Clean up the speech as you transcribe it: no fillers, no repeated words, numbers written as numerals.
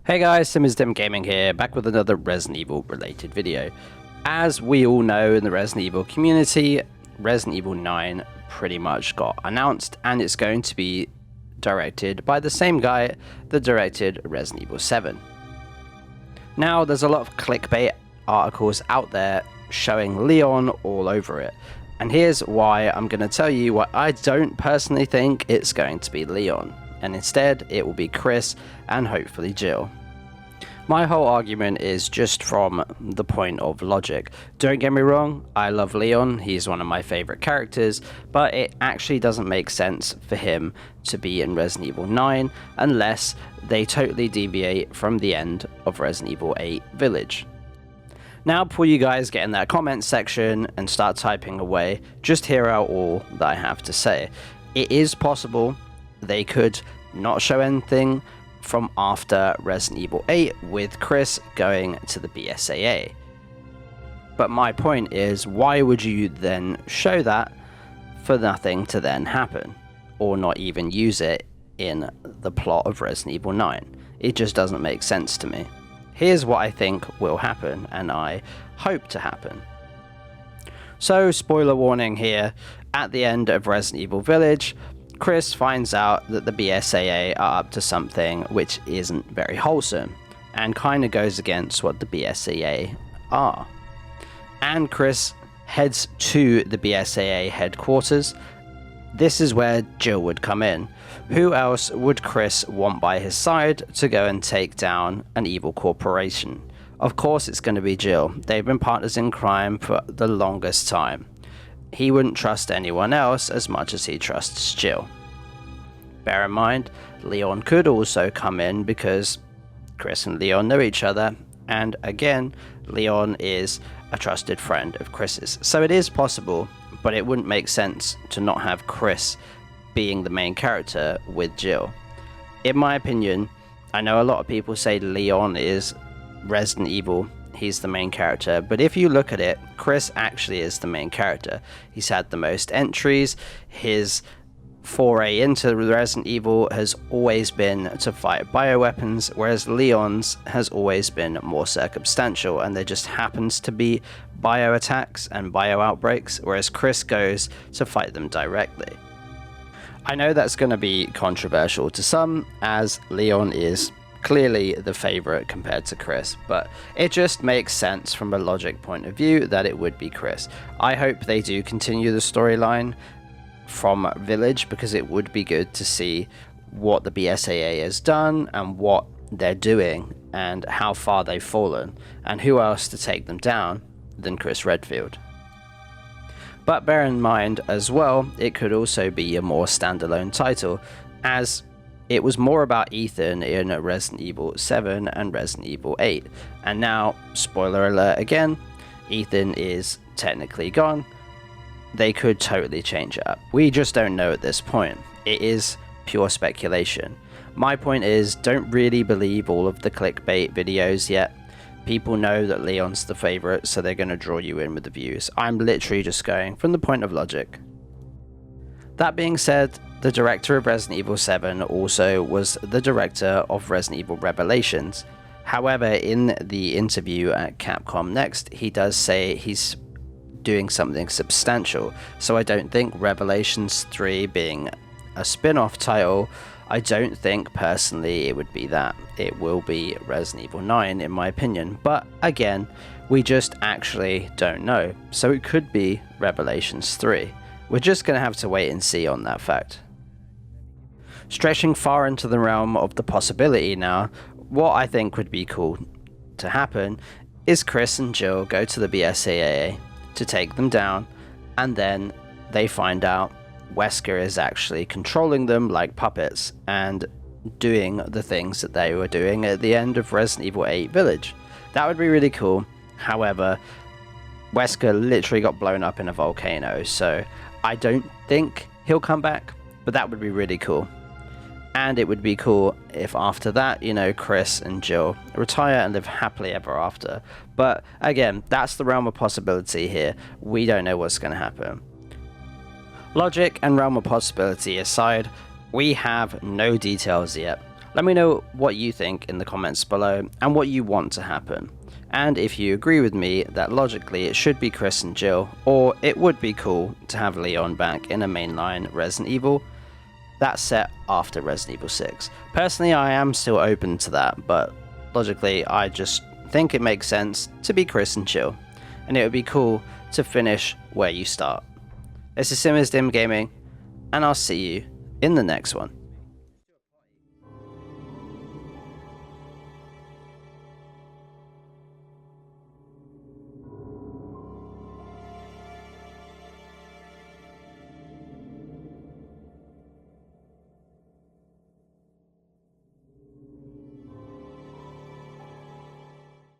Hey guys, Dim Gaming here, back with another Resident Evil related video. As we all know in the Resident Evil community, Resident Evil 9 pretty much got announced, and it's going to be directed by the same guy that directed Resident Evil 7. Now, there's a lot of clickbait articles out there showing Leon all over it, and here's why I'm going to tell you why I don't personally think it's going to be Leon, and instead it will be Chris and hopefully Jill. My whole argument is just from the point of logic. Don't get me wrong, I love Leon, he's one of my favourite characters, but it actually doesn't make sense for him to be in Resident Evil 9 unless they totally deviate from the end of Resident Evil 8 Village. Now, before you guys get in that comment section and start typing away, just hear out all that I have to say. It is possible they could not show anything from after Resident Evil 8 with Chris going to the BSAA. But my point is, why would you then show that for nothing to then happen? Or not even use it in the plot of Resident Evil 9? It just doesn't make sense to me. Here's what I think will happen, and I hope to happen. So, spoiler warning here, at the end of Resident Evil Village, Chris finds out that the BSAA are up to something which isn't very wholesome, and kind of goes against what the BSAA are. And Chris heads to the BSAA headquarters. This is where Jill would come in. Who else would Chris want by his side to go and take down an evil corporation? Of course it's going to be Jill. They've been partners in crime for the longest time. He wouldn't trust anyone else as much as he trusts Jill. Bear in mind, Leon could also come in because Chris and Leon know each other, and again, Leon is a trusted friend of Chris's. So it is possible, but it wouldn't make sense to not have Chris being the main character with Jill. In my opinion, I know a lot of people say Leon is Resident Evil, he's the main character, but if you look at it, Chris actually is the main character. He's had the most entries, his foray into Resident Evil has always been to fight bioweapons, whereas Leon's has always been more circumstantial, and there just happens to be bio attacks and bio outbreaks, whereas Chris goes to fight them directly. I know that's going to be controversial to some, as Leon is clearly the favourite compared to Chris, but it just makes sense from a logic point of view that it would be Chris. I hope they do continue the storyline from Village, because it would be good to see what the BSAA has done and what they're doing and how far they've fallen, and who else to take them down than Chris Redfield. But bear in mind as well, it could also be a more standalone title, as it was more about Ethan in Resident Evil 7 and Resident Evil 8. And now, spoiler alert again, Ethan is technically gone. They could totally change it up. We just don't know at this point. It is pure speculation. My point is, don't really believe all of the clickbait videos yet. People know that Leon's the favourite, so they're going to draw you in with the views. I'm literally just going from the point of logic. That being said, the director of Resident Evil 7 also was the director of Resident Evil Revelations. However, in the interview at Capcom Next, he does say he's doing something substantial, so I don't think Revelations 3 being a spin-off title, I don't think personally it would be that. It will be Resident Evil 9 in my opinion, but again, we just actually don't know, so it could be Revelations 3. We're just going to have to wait and see on that fact. Stretching far into the realm of the possibility now, what I think would be cool to happen is Chris and Jill go to the BSAA to take them down, and then they find out Wesker is actually controlling them like puppets and doing the things that they were doing at the end of Resident Evil 8 Village. That would be really cool. However, Wesker literally got blown up in a volcano, so I don't think he'll come back, but that would be really cool. And it would be cool if after that, you know, Chris and Jill retire and live happily ever after. But again, that's the realm of possibility here. We don't know what's going to happen. Logic and realm of possibility aside, we have no details yet. Let me know what you think in the comments below and what you want to happen. And if you agree with me that logically it should be Chris and Jill, or it would be cool to have Leon back in a mainline Resident Evil, that's set after Resident Evil 6. Personally, I am still open to that, but logically I just think it makes sense to be Chris and Jill, and it would be cool to finish where you start. This is Dim Gaming, and I'll see you in the next one.